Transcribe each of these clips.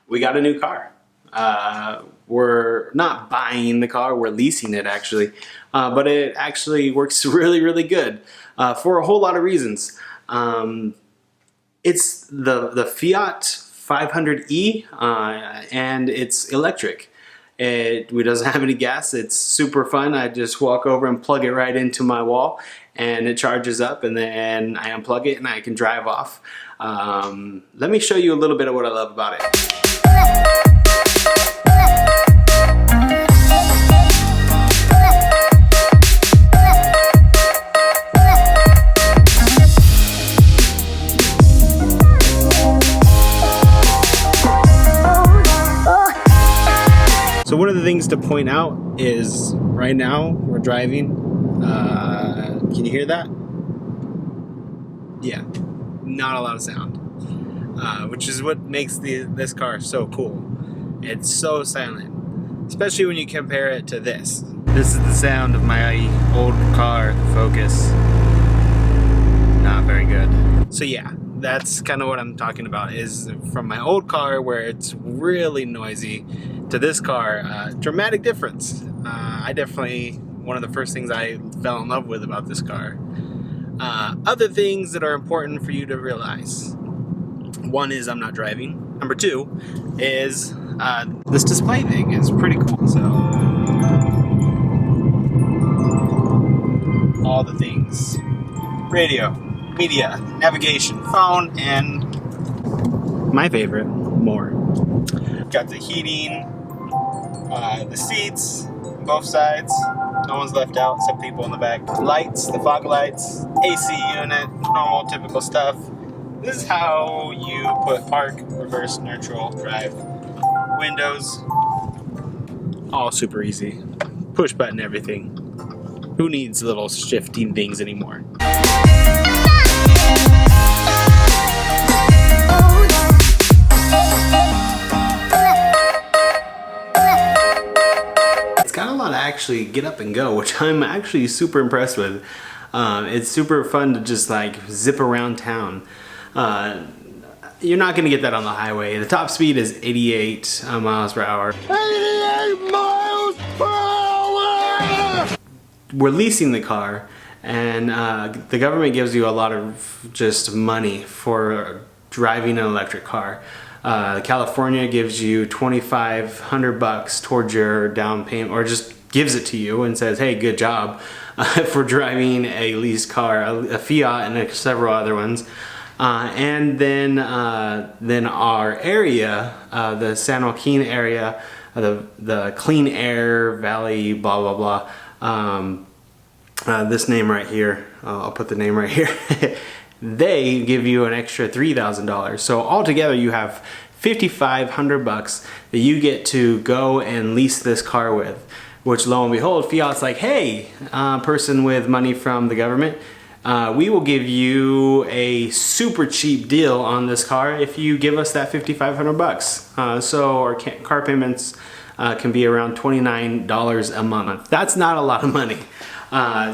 We got a new car. We're not buying the car, we're leasing it actually. But it actually works really good for a whole lot of reasons. It's the Fiat 500e and it's electric. It doesn't have any gas. It's super fun. I just walk over and plug it right into my wall and it charges up, and then I unplug it and I can drive off. Let me show you a little bit of what I love about it. So one of the things to point out is right now we're driving. Can you hear that? Yeah, not a lot of sound, which is what makes this car so cool. It's so silent, especially when you compare it to this. This is the sound of my old car, the Focus. Not very good. So yeah, that's kind of what I'm talking about, is from my old car where it's really noisy to this car, dramatic difference. I definitely, one of the first things I fell in love with about this car. Other things that are important for you to realize. One is I'm not driving. Number two is this display thing is pretty cool. So all the things: radio, media, navigation, phone, and my favorite, more. Got the heating, the seats, both sides. No one's left out except people in the back. Lights, the fog lights, AC unit, normal, typical stuff. This is how you put park, reverse, neutral, drive. Windows, all super easy. Push button everything. Who needs little shifting things anymore? Actually get up and go, which I'm actually super impressed with. It's super fun to just like zip around town. You're not going to get that on the highway. The top speed is 88 miles per hour. 88 miles per hour! We're leasing the car, and the government gives you a lot of just money for driving an electric car. California gives you $2,500 towards your down payment, or just gives it to you and says, hey, good job for driving a leased car, a Fiat and several other ones. And then our area, the San Joaquin area, the Clean Air Valley, blah, blah, blah. This name right here, I'll put the name right here. They give you an extra $3,000. So altogether you have $5,500 that you get to go and lease this car with. Which, lo and behold, Fiat's like, hey, person with money from the government, we will give you a super cheap deal on this car if you give us that $5,500. So our car payments can be around $29 a month. That's not a lot of money.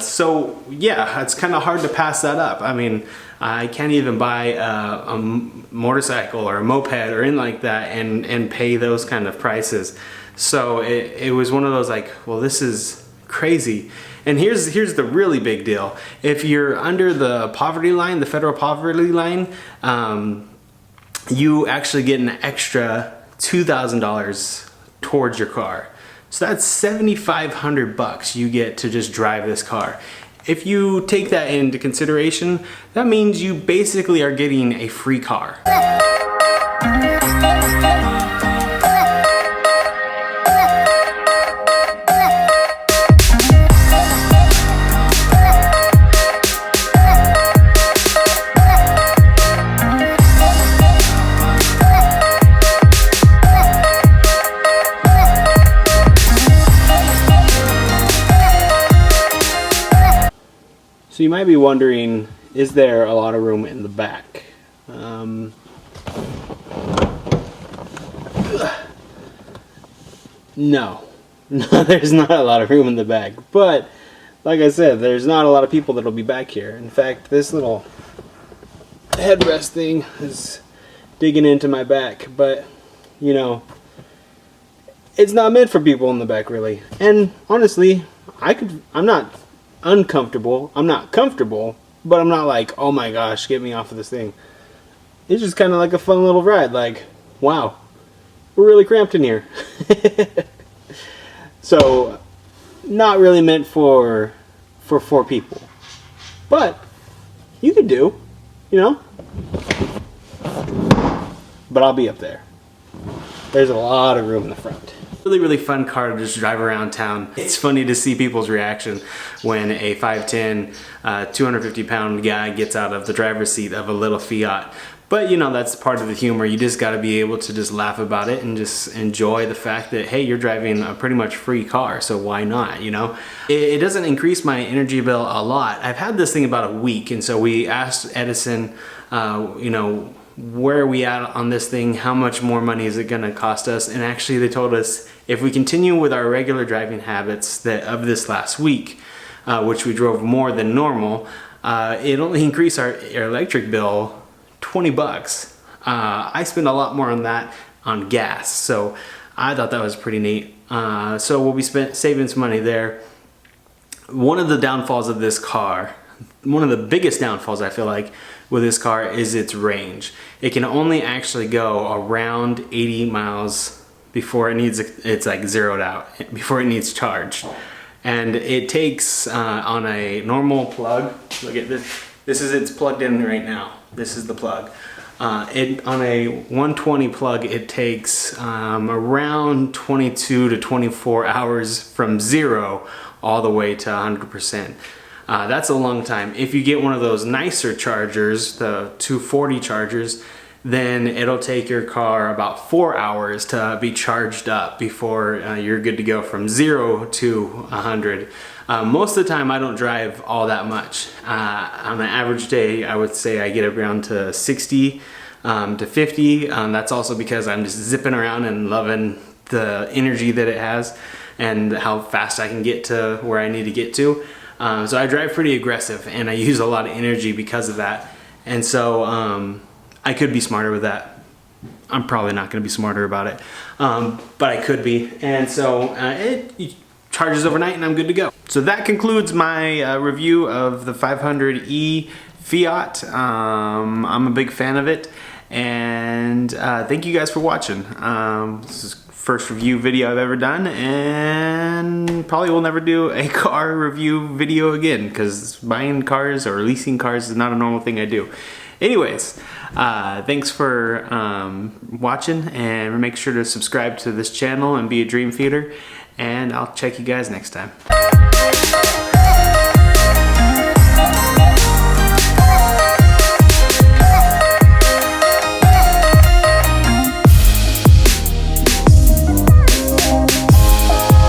So yeah, it's kind of hard to pass that up. I mean, I can't even buy a motorcycle or a moped or anything like that and pay those kind of prices. So it was one of those like, well, this is crazy. And here's the really big deal. If you're under the poverty line, the federal poverty line, you actually get an extra $2,000 towards your car. So that's $7,500 you get to just drive this car. If you take that into consideration, that means you basically are getting a free car. So you might be wondering, is there a lot of room in the back? No, there's not a lot of room in the back. But like I said, there's not a lot of people that'll be back here. In fact, this little headrest thing is digging into my back. But you know, it's not meant for people in the back really. And honestly, I'm not uncomfortable. I'm not comfortable, but I'm not like, oh my gosh, get me off of this thing. It's just kind of like a fun little ride. Like, wow, we're really cramped in here. So, not really meant for 4 people. But you could do, you know. But I'll be up there. There's a lot of room in the front. Really fun car to just drive around town. It's funny to see people's reaction when a 5'10", 250-pound guy gets out of the driver's seat of a little Fiat. But you know, that's part of the humor. You just got to be able to just laugh about it and just enjoy the fact that, hey, you're driving a pretty much free car, so why not, you know? It doesn't increase my energy bill a lot. I've had this thing about a week, and so we asked Edison, you know, where are we at on this thing? How much more money is it going to cost us? And actually they told us if we continue with our regular driving habits of this last week, which we drove more than normal, it'll only increase our electric bill $20. I spend a lot more on that on gas, so I thought that was pretty neat. So we'll be saving some money there. One of the downfalls of this car, one of the biggest downfalls I feel like with this car is its range. It can only actually go around 80 miles before it needs, it's like zeroed out, before it needs charged. And it takes on a normal plug, look at this, it's plugged in right now. This is the plug. On a 120 plug, it takes around 22 to 24 hours from 0 all the way to 100%. That's a long time. If you get one of those nicer chargers, the 240 chargers, then it'll take your car about 4 hours to be charged up before you're good to go from 0 to 100. Most of the time I don't drive all that much. On an average day, I would say I get around to 60 to 50. That's also because I'm just zipping around and loving the energy that it has and how fast I can get to where I need to get to. So I drive pretty aggressive and I use a lot of energy because of that. And so I could be smarter with that. I'm probably not going to be smarter about it, but I could be. And so it charges overnight and I'm good to go. So that concludes my review of the 500e Fiat. I'm a big fan of it, and thank you guys for watching. This is first review video I've ever done, and probably will never do a car review video again because buying cars or leasing cars is not a normal thing I do. Anyways, thanks for watching, and make sure to subscribe to this channel and be a dream feeder, and I'll check you guys next time.